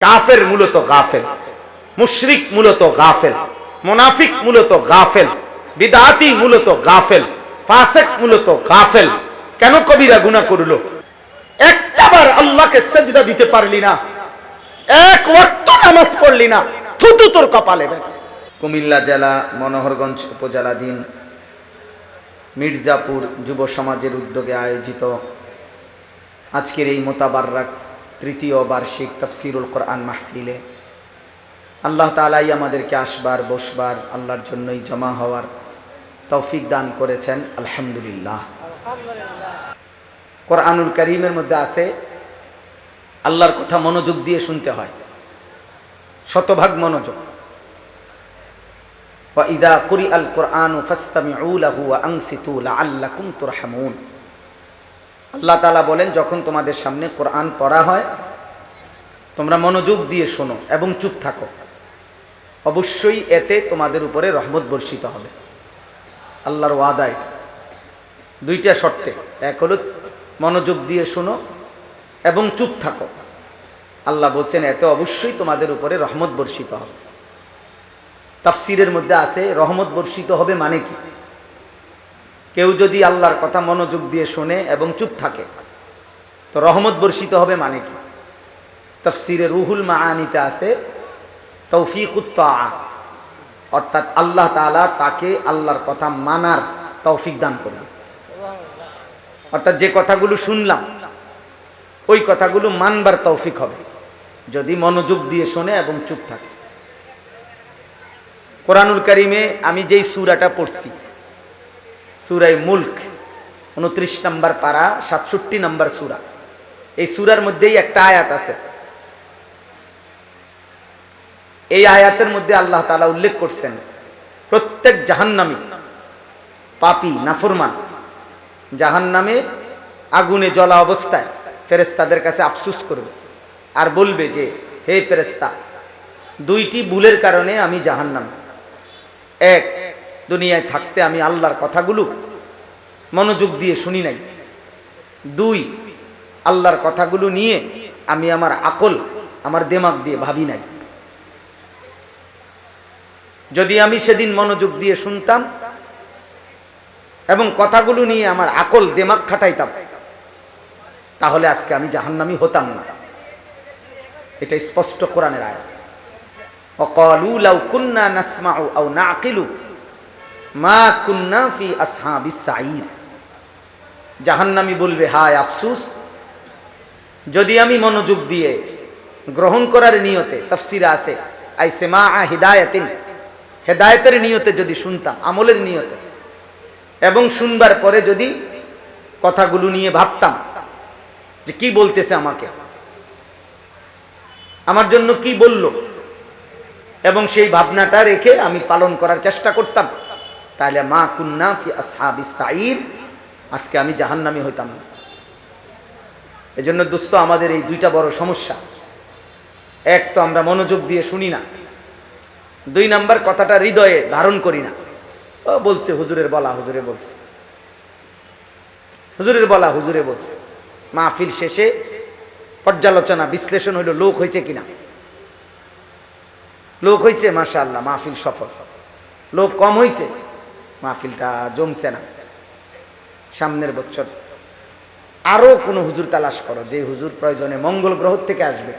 কাফের মূলত গাফেল, মুশরিক মূলত গাফেল, মুনাফিক মূলত গাফেল, বিদআতি মূলত গাফেল, ফাসিক মূলত গাফেল। কেন কবিরা গুনাহ করলো? একটাবার আল্লাহকে সিজদা দিতে পারলি না, এক ওয়াক্ত নামাজ পড়লি না, থুতু তোর কপালে। কুমিল্লা জেলা মনোহরগঞ্জ উপজেলাধীন মির্জাপুর যুব সমাজের উদ্যোগে আয়োজিত আজকের এই মোতাবাররাক তৃতীয় বার্ষিক তাফসীরুল কোরআন মাহফিলে আল্লাহ তাআলাই আমাদেরকে আসবার বসবার, আল্লাহর জন্যই জমা হওয়ার তৌফিক দান করেছেন। আলহামদুলিল্লাহ। কোরআনুল কারীমের মধ্যে আছে আল্লাহর কথা মনোযোগ দিয়ে শুনতে হয়, শতভাগ মনোযোগ। ওয়া ইযা কুরিআল কুরআনু ফাসতামিউ লাহু ওয়া আনসিতু লাআল্লাকুম তুরহামুন। আল্লাহ তাআলা বলেন, যখন তোমাদের সামনে কোরআন পড়া হয় তোমরা মনোযোগ দিয়ে শোনো এবং চুপ থাকো, অবশ্যই এতে তোমাদের উপরে রহমত বর্ষিত হবে। আল্লাহর ওয়াদায় দুইটা শর্তে, এক হলো মনোযোগ দিয়ে শোনো এবং চুপ থাকো। আল্লাহ বলছেন এতে অবশ্যই তোমাদের উপরে রহমত বর্ষিত হবে। তাফসীরের মধ্যে আছে রহমত বর্ষিত হবে মানে কি? কেউ যদি আল্লাহর কথা মনোযোগ দিয়ে শোনে এবং চুপ থাকে তো রহমত বর্ষিত হবে মানে কি? তাফসীরে রুহুল মাআনিতে আছে তৌফিকুত তাআ, অর্থাৎ আল্লাহ তাআলা তাকে আল্লাহর কথা মানার তৌফিক দান করবে। অর্থাৎ যে কথাগুলো শুনলাম ওই কথাগুলো মানবার তৌফিক হবে যদি মনোযোগ দিয়ে শোনে এবং চুপ থাকে। কোরআনুল কারীমে আমি যেই সূরাটা পড়ছি, সূরা মুলক 29 নম্বর পারা 67 নম্বর সূরা, এই সূরার মধ্যেই একটা আয়াত আছে। এই আয়াতের মধ্যে আল্লাহ তাআলা উল্লেখ করছেন প্রত্যেক জাহান্নামী পাপী নাফরমান জাহান্নামে আগুনে জ্বলা অবস্থায় ফেরেশতাদের কাছে আফসোস করবে আর বলবে যে, হে ফেরেশতা, দুইটি ভুলের কারণে আমি জাহান্নামে। এক, দুনিয়ায় থাকতে আমি আল্লাহর কথাগুলো মনোযোগ দিয়ে শুনি নাই। দুই, আল্লাহর কথাগুলো নিয়ে আমি আমার আকল, আমার দিমাগ দিয়ে ভাবি নাই। যদি আমি সেদিন মনোযোগ দিয়ে শুনতাম এবং কথাগুলো নিয়ে আমার আকল দিমাগ খাটাইতাম তাহলে আজকে আমি জাহান্নামী হতাম না। এটা স্পষ্ট কোরআনের আয়াত। ওয়াকালু লাউ কুন্না নাসমাউ আও নাকিলু মা কুন্না ফি আসহাবিস সাঈর। জাহান্নামী বলবে, হায় আফসোস, যদি আমি মনোযোগ দিয়ে গ্রহণ করার নিয়তে, তাফসীরে আছে আইসমা হিদায়াতিন, হেদায়েতের নিয়তে যদি শুনতাম, আমলের নিয়তে, এবং শুনবার পরে যদি কথাগুলো নিয়ে ভাবতাম যে কি বলতেছে আমাকে, আমার জন্য কি বলল, এবং সেই ভাবনাটা রেখে আমি পালন করার চেষ্টা করতাম, তাহলে মা কুন্না ফি আসহাবিস সাঈর, আজকে আমি জাহান্নামী হইতাম না। এজন্য দোস্ত, আমাদের এই দুইটা বড় সমস্যা। এক তো আমরা মনোযোগ দিয়ে শুনি না, দুই নাম্বার কথাটা হৃদয়ে ধারণ করি না। ও বলছে হুজুরের বলা, হুজুরে বলছে, হুজুরের বলা, হুজুরে বলছে। মাহফিল শেষে পর্যালোচনা বিশ্লেষণ হইল লোক হয়েছে কিনা। লোক হয়েছে, মাশাআল্লাহ, মাহফিল সফল। লোক কম হয়েছে, মাহফিলটা জমছে না। সামনের বছর আরো কোনো হুজুর তালাশ করো, যে হুজুর প্রয়োজনে মঙ্গল গ্রহ থেকে আসবে,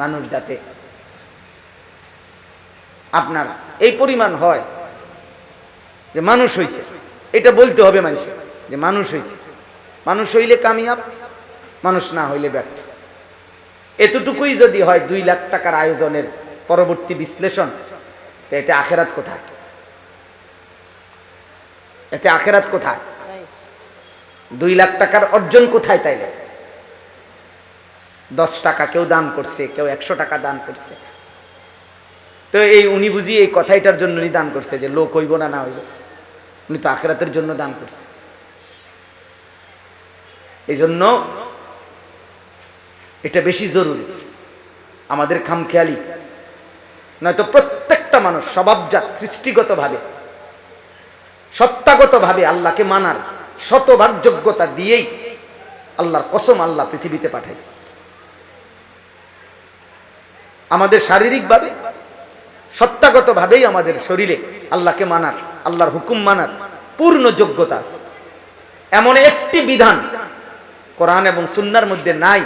মানুষ যাতে আপনার এই পরিমাণ হয় যে মানুষ হইছে, এটা বলতে হবে মানুষের যে মানুষ হইছে। মানুষ হইলে কামিয়াব, মানুষ না হইলে ব্যর্থ। এতটুকুই যদি হয় 2 লাখ টাকার আয়োজনের পরবর্তী বিশ্লেষণ, তো এতে আখেরাত কোথায়? এতে আখেরাত কোথায়? 2 লাখ টাকার অর্জন কোথায়? তাইলে 10 টাকা কেউ দান করছে, কেউ 100 টাকা দান করছে, তো এই উনি বুঝি এই কথাইটার জন্য দান করছে যে লোক হইব না, না হইব। উনি তো আখেরাতের জন্য দান করছে। এই জন্য এটা বেশি জরুরি, আমাদের খামখেয়ালি। নয়তো প্রত্যেকটা মানুষ স্বভাবজাত, সৃষ্টিগতভাবে, সত্তাগতভাবে আল্লাহকে মানার শতভাগ যোগ্যতা দিয়েই আল্লাহর কসম আল্লাহ পৃথিবীতে পাঠাইছে। আমাদের শারীরিকভাবে সত্তাগতভাবেই আমাদের শরীরে আল্লাহকে মানার, আল্লাহর হুকুম মানার পূর্ণ যোগ্যতা আছে। এমন একটি বিধান কোরআন এবং সুন্নাহর মধ্যে নাই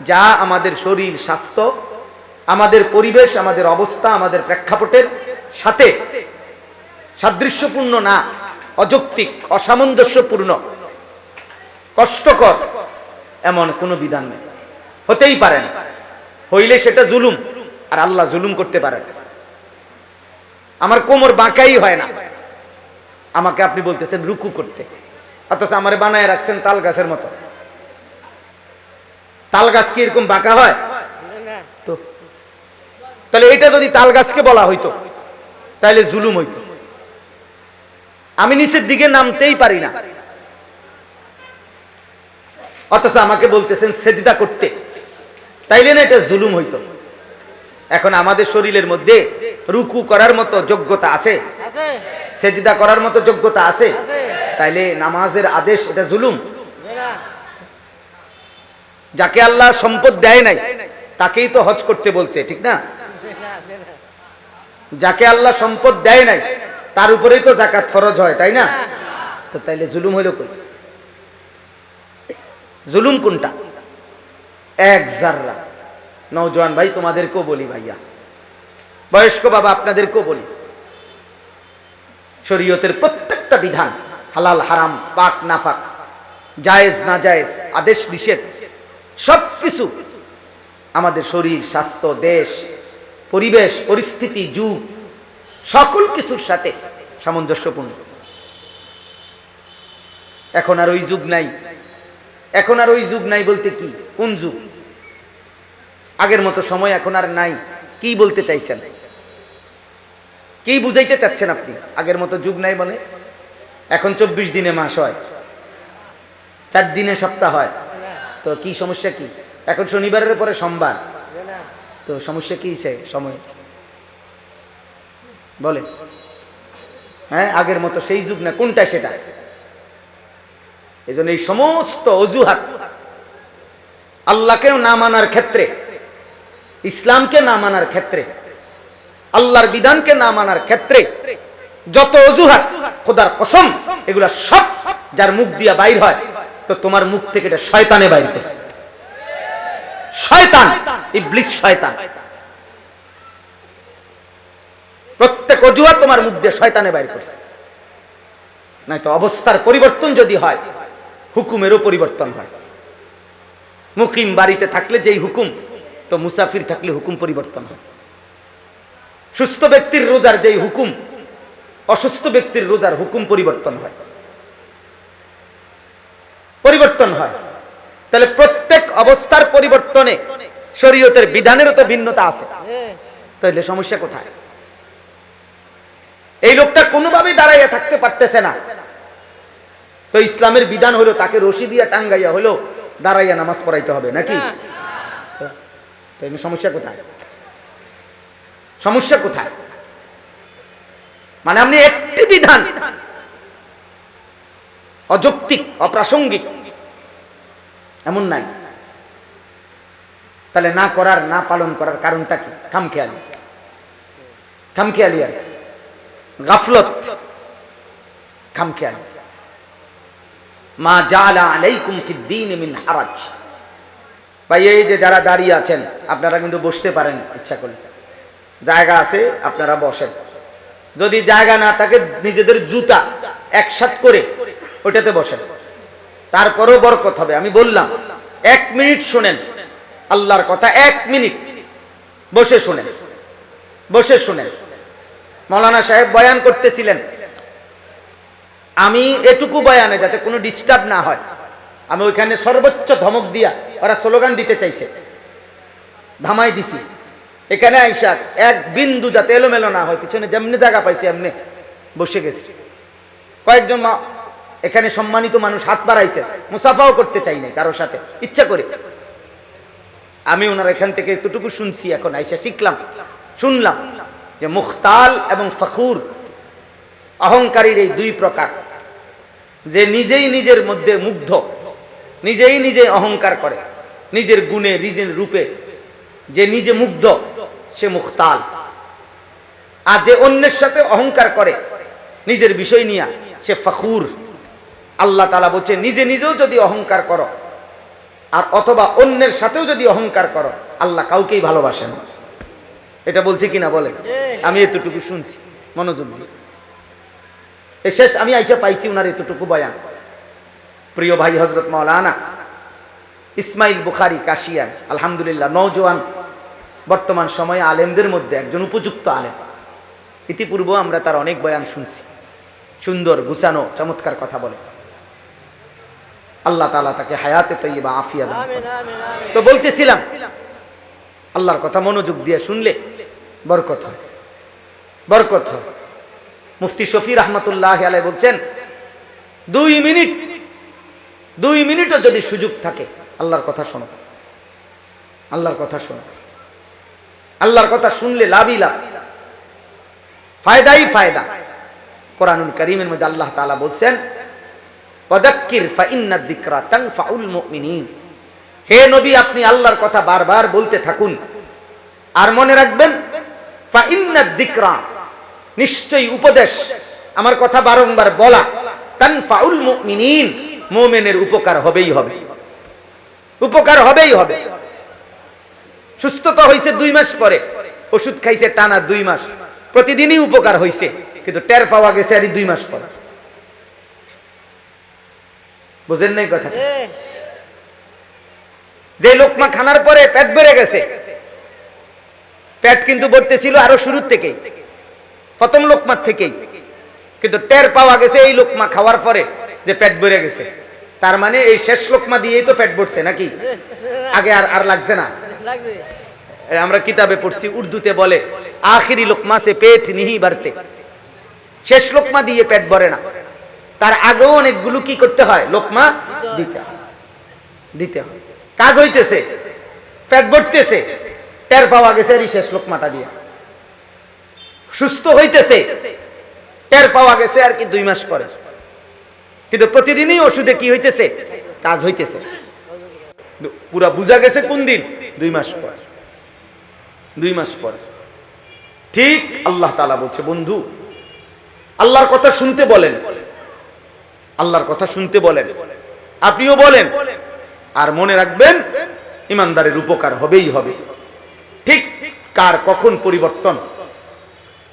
যা আমাদের শরীর স্বাস্থ্য, আমাদের পরিবেশ, আমাদের অবস্থা, আমাদের প্রেক্ষাপটের সাথে সাদৃশ্যপূর্ণ না, অযৌক্তিক, অসামঞ্জস্যপূর্ণ, কষ্টকর এমন কোনো বিধান নেই, হতেই পারে না। হইলে সেটা জুলুম, আর আল্লাহ জুলুম করতে পারেন। আমার কোমর বাঁকাই হয় না, আমাকে আপনি বলতেছেন রুকু করতে, অথচ আমারে বানায় রাখছেন তাল গাছের মতো। তাল গাছ কি এরকম বাঁকা হয়? তো তাহলে এটা যদি তাল গাছকে বলা হইতো তাহলে জুলুম হইতো। আমি নিচের দিকে নামতেই পারি না, অথচ আমাকে বলতেছেন সেজদা করতে, তাইলে না এটা জুলুম হইতো। এখন আমাদের শরীরের মধ্যে রুকু করার মতো যোগ্যতা আছে, সেজদা করার মতো যোগ্যতা আছে, তাইলে নামাজের আদেশ এটা জুলুম? যাকে আল্লাহ সম্পদ দেয় নাই তাকেই তো হজ করতে বলছে, ঠিক না? যাকে আল্লাহ সম্পদ দেয় নাই তার উপরেই তো যাকাত ফরজ হয়, তাই না? তো তাইলে জুলুম হইল কই? জুলুম কোনটা? এক জাররা। নওজোয়ান ভাই তোমাদেরকেও বলি, ভাইয়া বয়স্ক বাবা আপনাদেরকেও বলি, শরীয়তের প্রত্যেকটা বিধান, হালাল হারাম, পাক নাফাক, জায়েজ না জায়েজ, আদেশ নিষেধ, সবকিছু আমাদের শরীর, স্বাস্থ্য, দেশ, পরিবেশ, পরিস্থিতি, যুগ, সকল কিছুর সাথে সামঞ্জস্যপূর্ণ। এখন আর ওই যুগ নাই। এখন আর ওই যুগ নাই বলতে কি, কোন যুগ? আগের মতো সময় এখন আর নাই। কি বলতে চাইছেন? কি বুঝাইতে চাচ্ছেন আপনি? আগের মতো যুগ নাই বলে এখন 24 দিনে মাস হয়, 4 দিনে সপ্তাহ হয়, তো কি সমস্যা কি? এখন শনিবারের পরে সোমবার, তো সমস্যা কি সময় বলে? হ্যাঁ, আগের মতো সেই যুগ না, কোনটা সেটা? এই জন্য এই সমস্ত অজুহাত আল্লাহকেও না মানার ক্ষেত্রে, ইসলামকে না মানার ক্ষেত্রে, আল্লাহর বিধানকে না মানার ক্ষেত্রে যত অজুহাত, খোদার কসম, এগুলা সব যার মুখ দিয়া বাইর হয়, তো তোমার মুখ থেকে এটা শয়তানে বাইর করছে। শয়তান, ইবলিস শয়তান। প্রত্যেক অজুহাত তোমার মুখ দিয়ে শয়তানে বাইর করছে। নাই তো অবস্থার পরিবর্তন যদি হয়, হুকুমেরও পরিবর্তন হয়। মুকিম বাড়িতে থাকলে যেই হুকুম, তো মুসাফির থাকলে হুকুম পরিবর্তন হয়। সুস্থ ব্যক্তির রোজার যেই হুকুম, অসুস্থ ব্যক্তির রোজার হুকুম পরিবর্তন হয়, পরিবর্তন হয়। তাহলে প্রত্যেক অবস্থার পরিবর্তনে শরীয়তের বিধানেরও তো ভিন্নতা আছে, তাহলে সমস্যা কোথায়? এই লোকটা কোনোভাবেই দাঁড়াইয়া থাকতে পারতেছে না, তো ইসলামের বিধান হলো তাকে রশি দিয়া টাঙ্গাইয়া হলো দাঁড়াইয়া নামাজ পড়াইতে হবে নাকি? সমস্যা কোথায়? সমস্যা কোথায়? মানে আপনি একটি বিধান অযৌক্তিক, অপ্রাসঙ্গিক এমন নাই, তাহলে না করার, না পালন করার কারণটা কি? খামখেয়ালি, খামখেয়ালি আর গাফলত, খামখেয়ালি। মা জাআলা আলাইকুম ফিদ-দীন মিন হারাজ। ভাই এই যে যারা দাঁড়িয়ে আছেন, আপনারা কিন্তু বসতে পারেন ইচ্ছা করলে, জায়গা আছে আপনারা বসেন। যদি জায়গা না থাকে নিজেদের জুতা একসাথ করে ওটাতে বসেন, তারপরেও বরকত হবে। আমি বললাম 1 মিনিট শুনেন আল্লাহর কথা, 1 মিনিট বসে শুনেন, বসে শুনেন। মাওলানা সাহেব বয়ান করতেছিলেন, আমি এটুকু বয়ানে যাতে কোনো ডিস্টার্ব না হয়, আমি ওইখানে সর্বোচ্চ ধমক দিয়া, ওরা স্লোগান দিতে চাইছে, ধামাই দিছি। এখানে আইসা এক বিন্দু যাতে এলোমেলো না হয়, পিছনে যেমনি জায়গা পাইছি এমনি বসে গেছি। কয়েকজন এখানে সম্মানিত মানুষ হাত বাড়াইছে, মুসাফাও করতে চাই নাই কারোর সাথে, ইচ্ছা করে। আমি ওনার এখান থেকে এতটুকু শুনছি, এখন আইসা শিখলাম, শুনলাম যে মুখতাল এবং ফখুর, অহংকারীর এই 2 প্রকার। যে নিজেই নিজের মধ্যে মুগ্ধ, নিজেই নিজে অহংকার করে, নিজের গুণে, নিজের রূপে, যে নিজে মুগ্ধ, সে মুখতাল। আর যে অন্যের সাথে অহংকার করে নিজের বিষয় নিয়ে, সে ফখুর। আল্লাহ তাআলা বলছে নিজে নিজেও যদি অহংকার করো আর অথবা অন্যের সাথেও যদি অহংকার করো, আল্লাহ কাউকেই ভালোবাসেন না। এটা বলছে কিনা বলে? আমি এতটুকু শুনছি মনোযোগ দিয়ে। এই শেষ আমি আইসা পাইছি উনার এতটুকু বয়ান। প্রিয় ভাই হযরত মাওলানা ইসমাইল বুখারী কাশিয়ান, আলহামদুলিল্লাহ নওজোয়ান বর্তমান সময়ে আলেমদের মধ্যে একজন উপযুক্ত আলেম। ইতিপূর্বে আমরা তার অনেক বয়ান শুনছি, সুন্দর গুছানো চমৎকার কথা বলে। আল্লাহ তাআলা তাকে হায়াতে তয়্যিবা আফিয়া দান করেন। তো বলতেছিলাম আল্লাহর কথা মনোযোগ দিয়ে শুনলে বরকত হয়, বরকত হয়। মুফতি শফি রহমতুল্লাহ আলাইহি বলছেন 2 মিনিটও যদি সুযোগ থাকে আল্লাহর কথা শোনো, আল্লাহর কথা শোনো। আল্লাহর কথা শুনলে লাভই লাভ, ফায়দাই ফায়দা। কোরআনুল কারীমের মধ্যে আল্লাহ তাআলা বলছেন ওয়াদাক্কির ফাইন্নাদ যিকরা তানফাউল মুমিনিন। হে নবী, আপনি আল্লাহর কথা বারবার বলতে থাকুন আর মনে রাখবেন ফাইন্নাদ যিকরা, নিশ্চয়ই উপদেশ, আমার কথা বারংবার বলা, তানফাউল মুমিনিন, মুমিনের উপকার হবেই হবে, উপকার হবেই হবে। সুস্থতা হয়েছে 2 মাস পরে, ওষুধ খাইছে টানা 2 মাস, প্রতিদিনই উপকার হয়েছে, কিন্তু টের পাওয়া গেছে আর 2 মাস পরে। বুঝেন নাই কথা? যে লোকমা খানার পরে পেট ভরে গেছে, পেট কিন্তু ভরতেছিল আরো শুরুর থেকেই, প্রথম লোকমার থেকেই, কিন্তু টের পাওয়া গেছে এই লোকমা খাওয়ার পরে যে পেট ভরে গেছে। তার মানে এই শেষ লোকমা দিয়েই তো পেট ভরছে নাকি? আগে আর লাগছে না। আমরা কিতাবে পড়ছি, উর্দুতে বলে আখিরি লোকমা সে পেট নিহি ভরতে, শেষ লোকমা দিয়ে পেট ভরে না, তার আগেও অনেকগুলো কি করতে হয়, লোকমা দিতে হয়। কাজ হইতেছে, পেট ভরতেছে, টের পাওয়া গেছে এই শেষ লোকমাটা দিয়ে। সুস্থ হইতেছে, টের পাওয়া গেছে আর কি 2 মাস পরে, কিন্তু প্রতিদিনই ওষুধে কি হইতেছে, কাজ হইতেছে। পুরা বুঝা গেছে কোন দিন? 2 মাস পর, 2 মাস পর। ঠিক আল্লাহ তাআলা বলছে বন্ধু আল্লাহর কথা শুনতে বলেন, আল্লাহর কথা শুনতে বলেন, আপনিও বলেন, আর মনে রাখবেন ইমানদারের উপকার হবেই হবে। ঠিক কার কখন পরিবর্তন,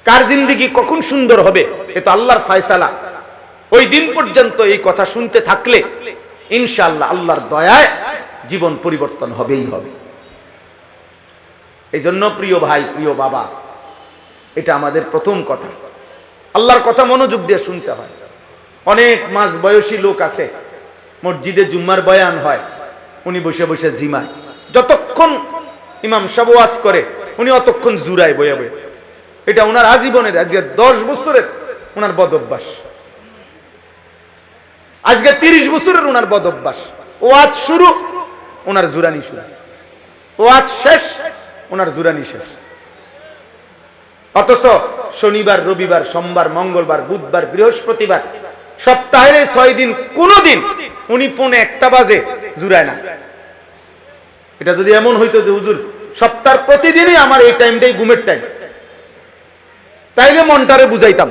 কার জিন্দেগি কখন সুন্দর হবে, এ তো আল্লাহর ফয়সালা। ওই দিন পর্যন্ত এই কথা শুনতে থাকলে ইনশাআল্লাহ আল্লাহর দয়ায় জীবন পরিবর্তন হবেই হবে। এই জন্য প্রিয় ভাই, প্রিয় বাবা, এটা আমাদের প্রথম কথা, আল্লাহর কথা মনোযোগ দিয়ে শুনতে হয়। অনেক মাঝ বয়সী লোক আছে, মসজিদে জুম্মার বয়ান হয়, উনি বসে বসে জিমায়, যতক্ষণ ইমাম সাহেব ওয়াজ করে উনি অতক্ষণ জুরায় বয়ে বয়ে। এটা ওনার আজীবনের, আজকে 10 বছরের ওনার বদ অভ্যাস, আজকে 30 বছরের ওনার বদ অভ্যাস। ওয়াজ শুরু, ওনার জুরানি শুরু, ওয়াজ শেষ, ওনার জুরানি শেষ। অথচ শনিবার, রবিবার, সোমবার, মঙ্গলবার, বুধবার, বৃহস্পতিবার, সপ্তাহের 6 দিন কোনদিন উনি 1:45 বাজে জুরায় না। এটা যদি এমন হইতো যে হুজুর সপ্তাহের প্রতিদিনই আমার এই টাইমটাই ঘুমের টাইম, তাইলে মনটারে বুঝাইতাম,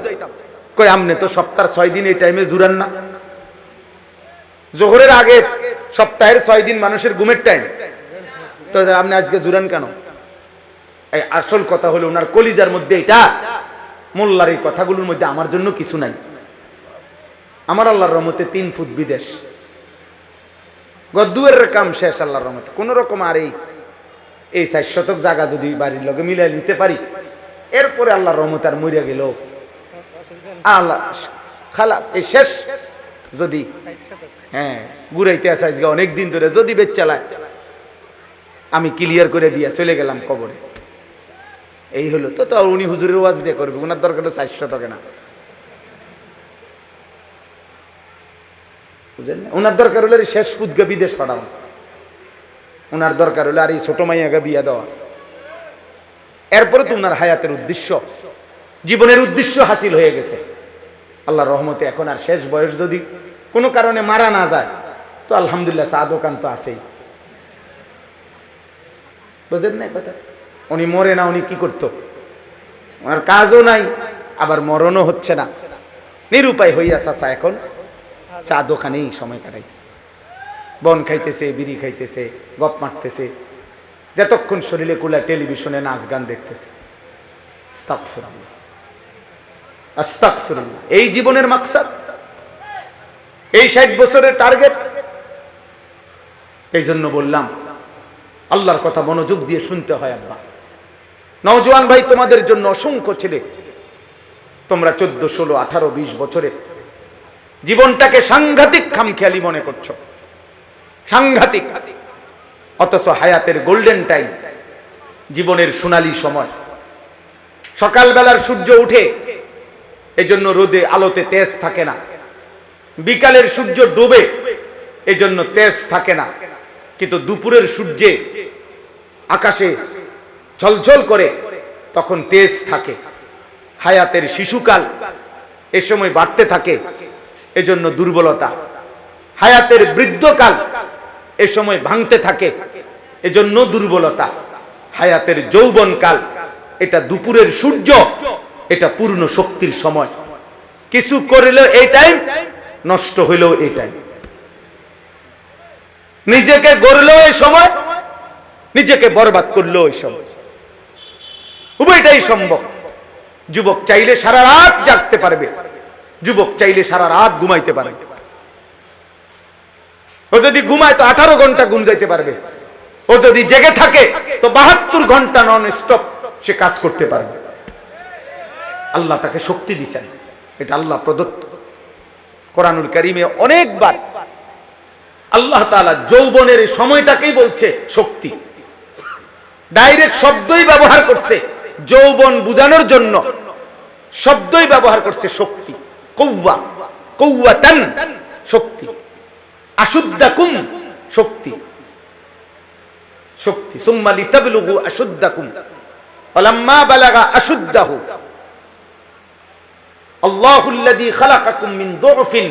কই আমনে তো সপ্তাহের 6 দিন এই টাইমে জুরান না। জোহরের আগে সপ্তাহের 6 দিন মানুষের ঘুমের টাইম, তো আপনি আজকে জুরান কেন? এই আসল কথা হলো ওনার কলিজার মধ্যে এটা, মোল্লার এই কথাগুলোর মধ্যে আমার জন্য কিছু নাই। আমার আল্লাহর রহমতে 3 ফুট বিদেশ, গদ্দুয়ের কাম শেষ আল্লাহর রহমতে। কোন রকম আর এই 4 শতক জায়গা যদি বাড়ির লগে মিলাই নিতে পারি, এরপরে আল্লাহর রহমতে আর মরিয়া গেল আল্লাহ খালাস, এই শেষ। যদি ঘুরাইতে আসে আজকে অনেক দিন ধরে, যদি বেচ চালায় আমি ক্লিয়ার করে দিয়ে চলে গেলাম কবরে। এই হলো তো, তো উনি হুজুরের ওয়াজ দিয়ে করবে, ওনার দরকার 4 শতকে না, বুঝলেন? ওনার দরকার হলে শেষ ফুদকে বিদেশ পাঠাও, ওনার দরকার হলে আর এই ছোট মাইয়াকে বিয়া দেওয়া। এরপরে তো ওনার হায়াতের উদ্দেশ্য, জীবনের উদ্দেশ্য হাসিল হয়ে গেছে আল্লাহর রহমতে। এখন আর শেষ বয়স যদি কোনো কারণে মারা না যায় তো আলহামদুলিল্লাহ, চা দোকান তো আছেই, বুঝলেন না কথা? উনি মরে না, উনি কি করতো? ওনার কাজও নাই, আবার মরণও হচ্ছে না, নিরুপায় হইয়া চাচা এখন চা দোকানেই সময় কাটাইতেছে, বন খাইতেছে, বিড়ি খাইতেছে, গপ মারতেছে, যতক্ষণ শরীরে কুলা টেলিভিশনে নাচ গান দেখতেছে। আস্তাগফিরুল্লাহ, আস্তাগফিরুল্লাহ। এই জীবনের মাকসাদ, এই 60 বছরের টার্গেট। এই জন্য বললাম আল্লাহর কথা মনোযোগ দিয়ে শুনতে হয়। আব্বা, নওজোয়ান ভাই, তোমাদের জন্য অসংখ্য ছেলে, তোমরা 14, 16, 18, 20 বছরে জীবনটাকে সাংঘাতিক খামখেয়ালি মনে করছো, সাংঘাতিক। অথচ হায়াতের গোল্ডেন টাইম, জীবনের সোনালী সময়। সকালবেলার সূর্য উঠে, এজন্য রোদে আলোতে তেজ থাকে না। বিকালের সূর্য ডুবে, এজন্য তেজ থাকে না। কিন্তু দুপুরের সূর্যে আকাশে ঝলঝল করে, তখন তেজ থাকে। হায়াতের শিশুকাল এ সময় বাড়তে থাকে, এজন্য দুর্বলতা। হায়াতের বৃদ্ধকাল এ সময় ভাঙতে থাকে, এজন্য দুর্বলতা। হায়াতের যৌবনকাল, এটা দুপুরের সূর্য, এটা পূর্ণ শক্তির সময়। কিছু করলেও এই টাইম, নষ্ট হইলেও এই টাইম। নিজেকে গড়লেও এই সময়, নিজেকে বরবাদ করলেও এই সময়। উভয়টাই সম্ভব। যুবক চাইলে সারা রাত জাগতে পারবে, যুবক চাইলে সারা রাত ঘুমাইতে পারবে। ও যদি ঘুমায় তো 18 ঘন্টা ঘুম যাইতে পারবে। ও যদি জেগে থাকে তো 72 ঘন্টা নন স্টপ সে কাজ করতে পারবে। আল্লাহ তাকে শক্তি দিয়েছেন, এটা আল্লাহ প্রদত্ত। কোরআনুল কারীমে অনেকবার আল্লাহ তাআলা যৌবনের সময়টাকেই বলছে শক্তি। ডাইরেক্ট শব্দই ব্যবহার করছে যৌবন বুঝানোর জন্য, শব্দই ব্যবহার করছে শক্তি। কওয়া, কওয়াতান, শক্তি। আশুদ্দাকুম, শক্তি, শক্তি। সুম্মা লিতাবলুগু আশুদ্দাকুম ফালাম্মা বালাগা আশুদ্দাহু আল্লাহুল্লাযী খালাকাকুম মিন দু'ফিন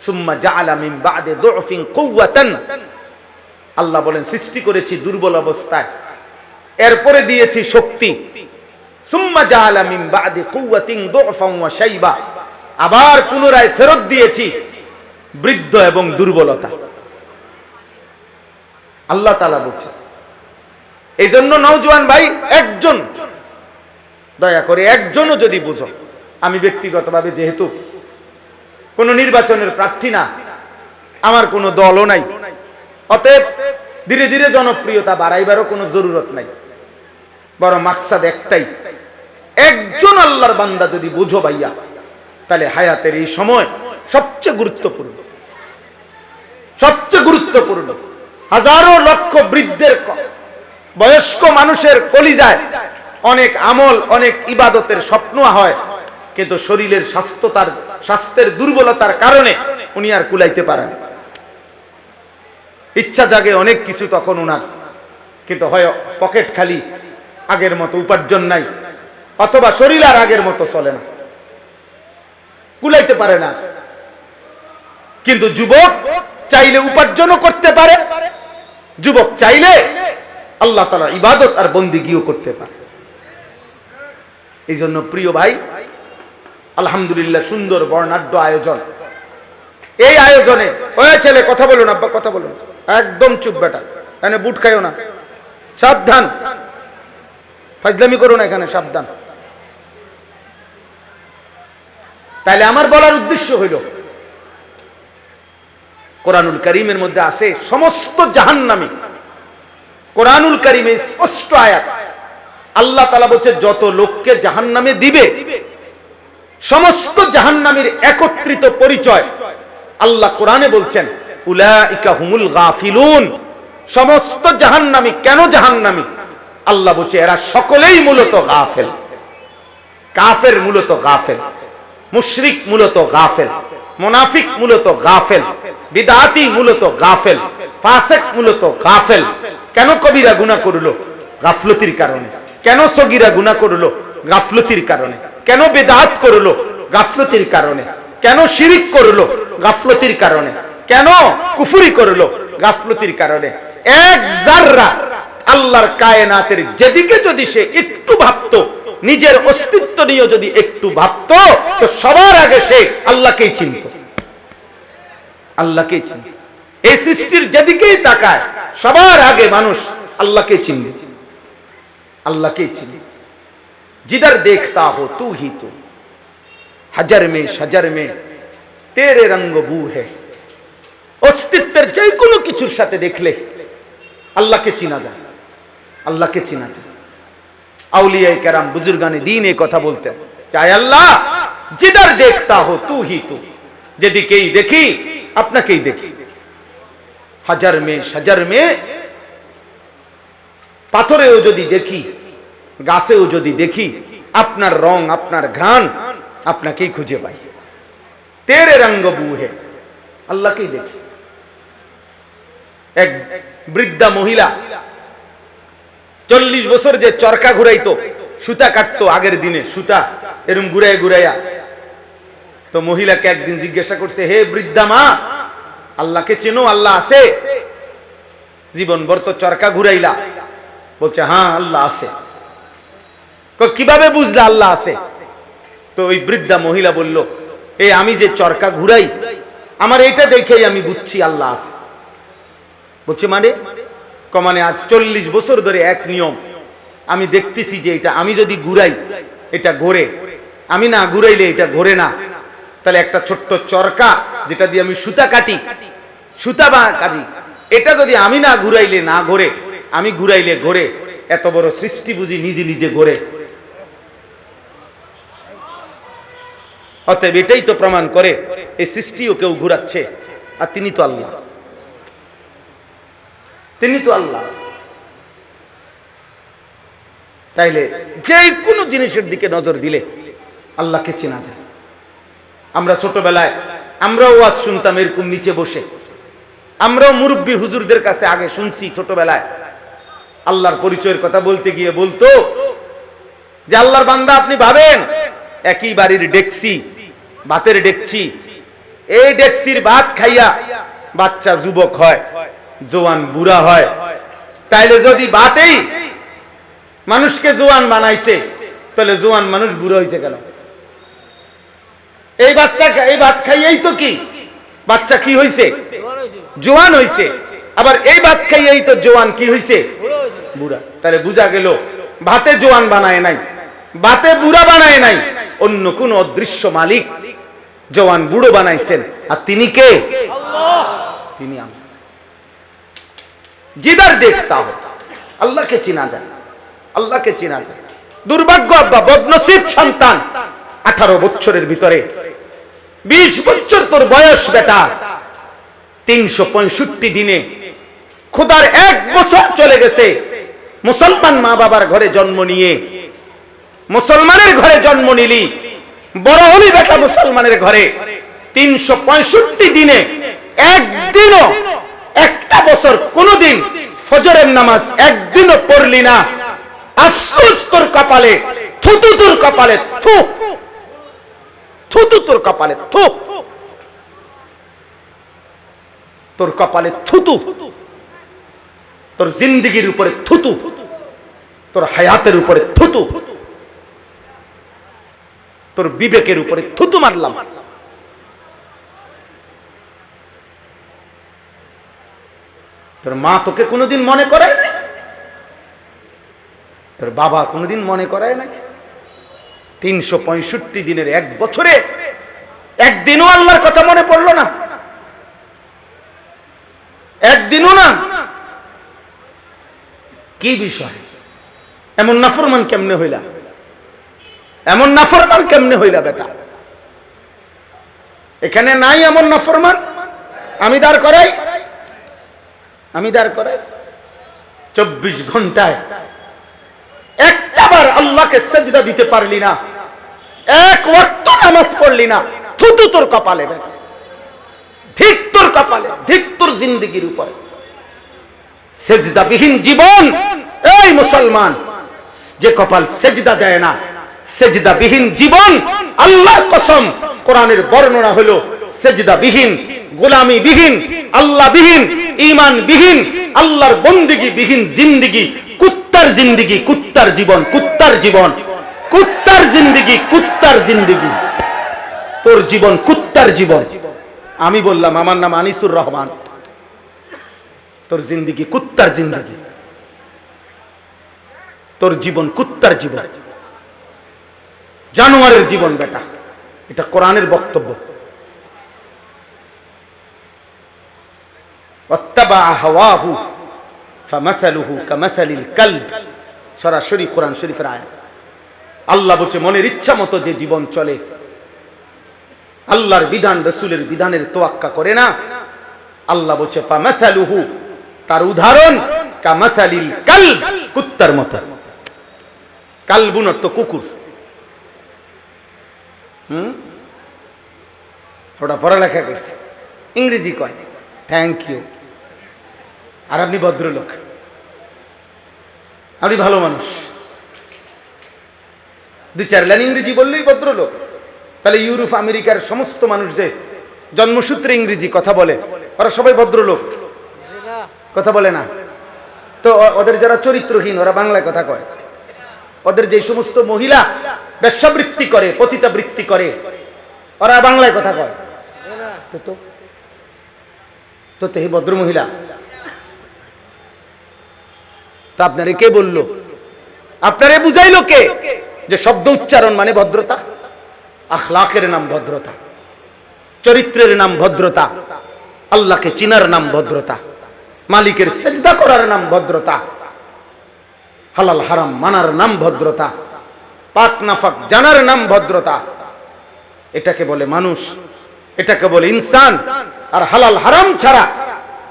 সুম্মা জাআলা মিন বা'দি দু'ফিন কুওয়াতান। আল্লাহ বলেন, সৃষ্টি করেছি দুর্বল অবস্থায়, এরপরে দিয়েছি শক্তি। সুম্মা জাআলা মিন বা'দি কুওয়াতিন দু'ফান ওয়া শাইবা, আবার পুনরায় ফেরত দিয়েছি বৃদ্ধ এবং দুর্বলতা। আল্লাহ তাআলা বলছেন। এই জন্য নওজোয়ান ভাই, একজন, দয়া করে একজনও যদি বুঝো, আমি ব্যক্তিগতভাবে যেহেতু কোন নির্বাচনের প্রার্থী না, আমার কোনো দলও নাই, অতএব ধীরে ধীরে জনপ্রিয়তা বাড়াইবারও কোনো জরুরত নাই। বড় মাকসাদ একটাই, একজন আল্লাহর বান্দা যদি বুঝো ভাইয়া, তাহলে হায়াতের এই সময় সবচেয়ে গুরুত্বপূর্ণ, সবচেয়ে গুরুত্বপূর্ণ। হাজারো লক্ষ বৃদ্ধের, বয়স্ক মানুষের কলিজায় অনেক আমল, অনেক ইবাদতের স্বপ্ন হয়, কিন্তু শরীরের স্বাস্থ্যের দুর্বলতার কারণে উনি আর কুলাইতে পারেন। ইচ্ছা জাগে অনেক কিছু তখন উনার, কিন্তু হয় পকেট খালি, আগের মতো উপার্জন নাই, অথবা শরীর আর আগের মতো চলে না, কুলাইতে পারে না। কিন্তু যুবক চাইলে উপার্জনও করতে পারে, যুবক চাইলে আল্লাহ তাআলার ইবাদত আর বন্দেগীও করতে পারে। এই জন্য প্রিয় ভাই, আলহামদুলিল্লাহ সুন্দর বর্ণাঢ্য আয়োজন। এই আয়োজনে, ওই ছেলে কথা বলুন, আব্বা কথা বলুন, একদম চুপ বেটা, এখানে বুট খাইও না, সাবধান, ফাজলামি করো না এখানে, সাবধান। তাইলে আমার বলার উদ্দেশ্য হইল, কোরআনুল কারীমের মধ্যে আছে সমস্ত জাহান্নামী। কোরআনুল কারীমে স্পষ্ট আয়াত, আল্লাহ তাআলা বলছে যত লোককে জাহান্নামে দিবে, সমস্ত জাহান্নামীর একত্রিত পরিচয় আল্লাহ কোরআনে বলছেন, উলাইকা হুমুল গাফিলুন। সমস্ত জাহান্নামী কেন জাহান্নামী? আল্লাহ বলছে এরা সকলেই মূলত গাফেল। কাফের মূলত গাফেল, মুশরিক মূলত গাফেল, মুনাফিক মূলত গাফেল, বিদআতি মূলত গাফেল, ফাসিক মূলত গাফেল। কেন কবিরা গুনাহ করলো? গাফলতির কারণে। কেন সগীরা গুনাহ করলো? গাফলতির কারণে। কেন বিদআত করলো? গাফলতির কারণে। কেন শিরিক করলো? গাফলতির কারণে। কেন কুফরি করলো? গাফলতির কারণে। এক জাররা আল্লাহর কায়নাতের যেদিকে যদি সে একটু ভাবতো, নিজের অস্তিত্ব নিয়ে যদি একটু ভাবতো, তো সবার আগে সে আল্লাহকেই চিনত, আল্লাহকেই চিনত। এই সৃষ্টির যেদিকেই তাকায় সবার আগে মানুষ আল্লাহকে চিনবে, আল্লাহকেই চিনবে। जिधर देखता हो तू ही तू, हजर में शजर में तेरे रंग बू है। অস্তিত্বের যে কোনো কিছুর সাথে দেখলে আল্লাহকে চিনা যায়, আল্লাহকে চিনা যায়। আউলিয়ায়ে কেরাম বুজুর্গানে দ্বীন এই কথা বলতেন, আয় আল্লাহ जिधर देखता हो तू ही तू, যেদিকেই দেখি আপনাকেই দেখি। হাজার মে শজর মে, পাথরেও যদি দেখি, গাছেও যদি দেখি, আপনার রং আপনার ঘ্রাণ আপনাকেই খুঁজে পাই। তেরে রঙ্গ বু হে, আল্লাহকেই দেখি। এক বৃদ্ধা মহিলা 40 বছর যে চরকা ঘুরাইতো, সুতা কাটতো আগের দিনে, সুতা এরকম ঘুরাইয়া ঘুরাইয়া, তো মহিলাকে একদিন জিজ্ঞাসা করছে, হে বৃদ্ধা মা, আল্লাহকে চেনো, আল্লাহ আছে? জীবনভর তো চরকা ঘুরাইলা। বলছে হ্যাঁ আল্লাহ আছে। কিভাবে বুঝলা আল্লাহ আছে? তো ওই বৃদ্ধা মহিলা বলল, এই আমি যে চরকা ঘুরাই, আমার এটা দেখেই আমি বুঝছি আল্লাহ আছে। বলছে মানে? মানে আজ 40 বছর ধরে এক নিয়ম আমি দেখতেছি যে এটা আমি যদি ঘুরাই এটা ঘোরে, আমি না ঘুরাইলে এটা ঘোরে না। তাহলে একটা ছোট্ট চরকা যেটা দিয়ে আমি সুতা কাটি, সুতা বা কাটি, এটা যদি আমি না ঘুরাইলে না ঘোরে, আমি ঘুরাইলে ঘোরে। এত বড় সৃষ্টি বুঝি নিজে নিজে ঘোরে। অতএব এটাই তো প্রমাণ করে এই সৃষ্টিও কেউ ঘুরাচ্ছে, আর তিনি তো আল্লাহ, তিনি তো আল্লাহ। তাইলে যে কোনো জিনিসের দিকে নজর দিলে আল্লাহকে চেনা যায়। আমরা ছোটবেলায় আমরাও ওয়াজ শুনতাম এরকম নিচে বসে, আমরাও মুরব্বী হুজুরদের কাছে আগে শুনছি ছোটবেলায়। আল্লাহর পরিচয়ের কথা বলতে গিয়ে বলতো যে আল্লাহর বান্দা আপনি ভাবেন একই বাড়ির ডেকসি, ভাতের ডেকচি, এই ডেকসির ভাত খাইয়া বাচ্চা যুবক হয়, জোয়ান বুড়া হয়। তাইলে যদি ভাতেই মানুষকে জোয়ান বানাইছে, তাহলে জোয়ান মানুষ বুড়া হয়েছে কেন? এই ভাত খাইয়েই তো কি বাচ্চা কি হয়েছে? জোয়ান হয়েছে। আবার এই ভাত খাইয়েই তো জোয়ান কি হয়েছে? বুড়া। তাহলে বুঝা গেল ভাতে জোয়ান বানায় নাই, ভাতে বুড়া বানায় নাই, অন্য কোন অদৃশ্য মালিক জওয়ান বুড়ো বানাইছেন। আর তিনি কে? আল্লাহ। তিনি আমি। জিদার দেখতা হো, আল্লাহকে চিনা যায়, আল্লাহকে চিনা যায়। দুর্ভাগ্য আব্বা, বদনসিব সন্তান, 18 বছরের ভিতরে 20 বছর তোর বয়স বেটা, 365 দিনে খোদার 1 বছর চলে গেছে মুসলমান মা বাবার ঘরে জন্ম নিয়ে। মুসলমানের ঘরে জন্ম নিলি, বড় হলি বেটা মুসলমানের ঘরে। 365 দিনে একদিনও, একটা বছর কোনদিন ফজরের নামাজ একদিনও পড়লি না। আফসোস তোর কপালে, থুতু তোর কপালে, থু থুতু তোর কপালে, থু তোর কপালে, থুতু তোর জিন্দেগির উপরে, থুতু তোর হায়াতের উপরে, থুতু তোর বিবেকের উপরে, থুতু মারলাম। তোর মা তোকে কোনোদিন মনে করায় নাই, তোর বাবা কোনোদিন মনে করায় নাই। 365 দিনের 1 বছরে একদিনও আল্লাহর কথা মনে পড়লো না, একদিনও না। কি বিষয়? এমন নাফরমান কেমনে হইলা? এমন নাফরমান কেমনে হইলা বেটা? এখানে নাই এমন নাফরমান? আমি দাঁড় করাই, আমি দাঁড় করাই। 24 ঘন্টায় একটাবার আল্লাহকে সেজদা দিতে পারলি না, এক ওয়াক্ত নামাজ পড়লি না, থুতু তোর কপালে বেটা, ঠিক তোর কপালে, ঠিক তোর জিন্দেগির উপরে। সেজদাবিহীন জীবন, এই মুসলমান, যে কপাল সেজদা দেয় না, সেজদাবিহীন জীবন, আল্লাহর কসম, কোরআনের বর্ণনা হলো সেজদাবিহীন গোলামি বিহীন, আল্লাহ বিহীন, ঈমান বিহীন, আল্লাহর বন্দেগী বিহীন জিন্দেগি কুত্তার জিন্দেগি, কুত্তার জীবন, কুত্তার জীবন, কুত্তার জিন্দেগি, কুত্তার জিন্দেগি। তোর জীবন কুত্তার জীবন। আমি বললাম আমার নাম আনিসুর রহমান, তোর জিন্দেগি কুত্তার জিন্দেগি, তোর জীবন কুত্তার জীবন, জানোয়ারের জীবন বেটা। এটা কোরআনের বক্তব্য। ওয়াত্তাবা হাওয়াহু ফামাসালুহু কামাসালিল কালব, সরাসরি কোরআন শরীফের আয়াত। আল্লাহ বলছে মনের ইচ্ছা মতো যে জীবন চলে, আল্লাহর বিধান রাসূলের বিধানের তোয়াক্কা করে না, আল্লাহ বলছে ফামাসালুহু, তার উদাহরণ কামাসালিল কালব, কুত্তার মতো। কালবুন অর্থ কুকুর। ওটা পড়ালেখা করছে, ইংরেজি কয়, থ্যাংক ইউ। আর আপনি ভদ্রলোক, আপনি ভালো মানুষ, 2-4 লাইন ইংরেজি বললেই ভদ্রলোক। তাহলে ইউরোপ আমেরিকার সমস্ত মানুষ যে জন্মসূত্রে ইংরেজি কথা বলে, ওরা সবাই ভদ্রলোক, কথা বলে না। তো ওদের যারা চরিত্রহীন ওরা বাংলায় কথা কয়। ওদের যে সমস্ত মহিলা বেশ্যাবৃত্তি করে, পতিতাবৃত্তি করে, ওরা বাংলায় কথা কয়। তো হে ভদ্র মহিলা, তা আপনারে কে বললো, আপনারে বুঝাইলো কে যে শব্দ উচ্চারণ মানে ভদ্রতা? আখলাকের নাম ভদ্রতা, চরিত্রের নাম ভদ্রতা, আল্লাহকে চিনার নাম ভদ্রতা, মালিকের সেজদা করার নাম ভদ্রতা, হালাল হারাম মানার নাম ভদ্রতা, পাক নাফাক জানার নাম ভদ্রতা। এটাকে বলে মানুষ, এটাকে বলে ইনসান। আর হালাল হারাম ছাড়া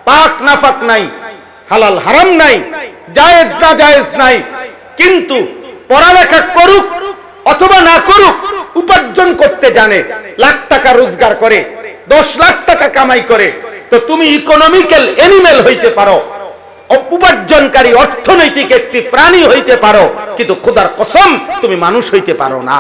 পাক নাফাক নাই, হালাল হারাম নাই, জায়েজ না জায়েজ নাই। কিন্তু পড়ালেখা করুক অথবা না করুক, উপার্জন করতে জানে, লাখ টাকা রোজগার করে, 10 লাখ টাকা কামাই করে, তো তুমি ইকোনমিক্যাল অ্যানিমেল হইতে পারো, উপার্জনকারী অর্থনৈতিক একটি প্রাণী হইতে পারো, কিন্তু খোদার কসম তুমি মানুষ হইতে পারো না।